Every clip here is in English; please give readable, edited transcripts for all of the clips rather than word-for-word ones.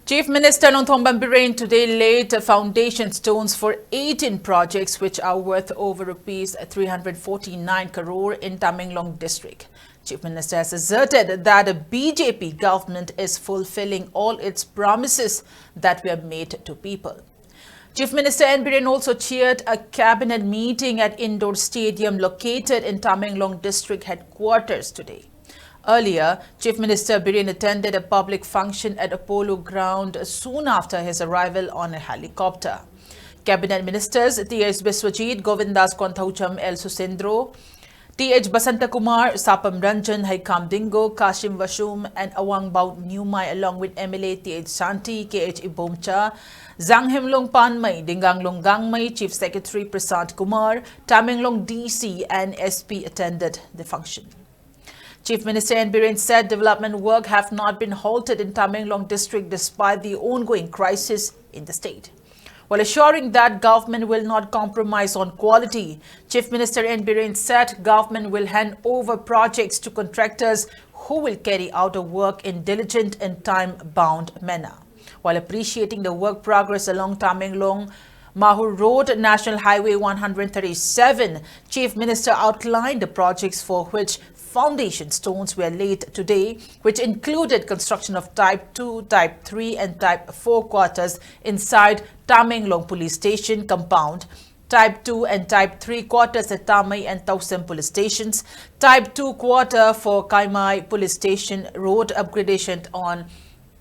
Chief Minister Nongthong Bambirin today laid foundation stones for 18 projects which are worth over rupees 349 crore in Tamenglong district. Chief Minister has asserted that the BJP government is fulfilling all its promises that were made to people. Chief Minister N. Biren also chaired a cabinet meeting at indoor stadium located in Tamenglong district headquarters today. Earlier, Chief Minister Biren attended a public function at Apollo ground soon after his arrival on a helicopter. Cabinet Ministers T.H. Biswajit, Govindas Konthaucham El Susendro, T.H. Basantakumar, Sapam Ranjan, Haikam Dingo, Kashim Vashum and Awang Baut Nyumai along with MLA T.H. Shanti, K.H. Ibomcha, Zanghemlong Panmay, Dinganglong Gangmay, Chief Secretary Prasad Kumar, Tamenglong DC and SP attended the function. Chief Minister N. Biren said development work have not been halted in Tamenglong district despite the ongoing crisis in the state. While assuring that government will not compromise on quality, Chief Minister N. Biren said government will hand over projects to contractors who will carry out the work in diligent and time-bound manner. While appreciating the work progress along Tamenglong Mahur Road, National Highway 137, Chief Minister outlined the projects for which foundation stones were laid today, which included construction of Type 2, Type 3 and Type 4 quarters inside Tamenglong Police Station compound, Type 2 and Type 3 quarters at Tamai and Tausem Police Stations, Type 2 quarter for Kaimai Police Station Road upgradation on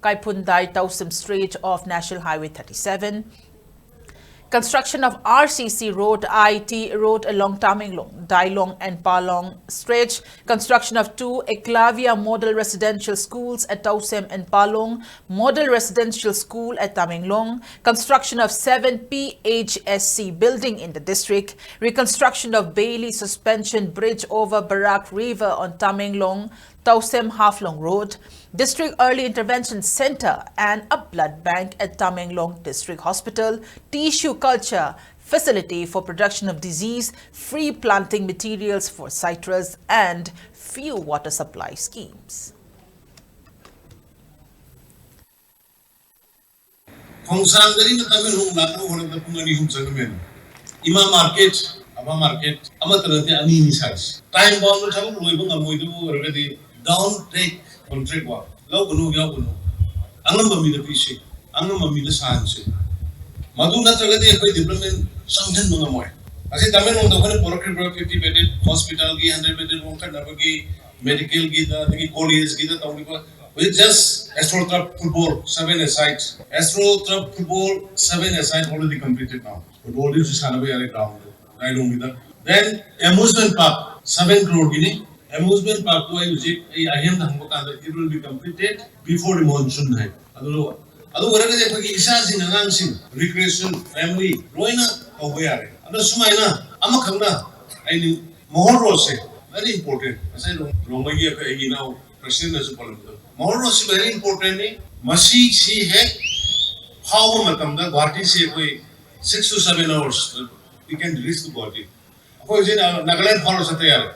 Kaipundai Tausem stretch of National Highway 37, construction of RCC Road, IT Road along Tamenglong, Dailong and Palong stretch, construction of 2 Eklavia Model Residential Schools at Tausem and Palong, Model Residential School at Tamenglong, construction of 7 PHSC building in the district, reconstruction of Bailey Suspension Bridge over Barak River on Tamenglong, Tausem Haflong Road, District Early Intervention Center and a blood bank at Tamenglong District Hospital, tissue culture facility for production of disease-free planting materials for citrus and few water supply schemes. Ima market, ama tarate ani size. Time bound to travel, we will avoid already down take contract work. Low gunu, yaguno. Angam mi the PC, angam mi the science. Maduna Tagadi, a development, something no more. As it Tamen on the one polyclinic 50 bedded hospital, 100 bedded room, Navagi, medical gita, the college gita, with just Astrotrap football, 7 aside. Astrotrap football, 7 aside already completed now. Football is Sanabi ground. I don't with that. Then amusement park, 7 crore guinea. Amusement park, I am the it will be completed before the monsoon night. Otherwise, recreation, family, Roina, aware. And the Sumaina, Amakanga, I mean, Mohorose, very important. As I don't know, now, President as a political. Mohorose, very important. Masi, see, head, how Matamda, Guati say, 6 to 7 hours, we can reach the body. Of course, Nagaland follows at the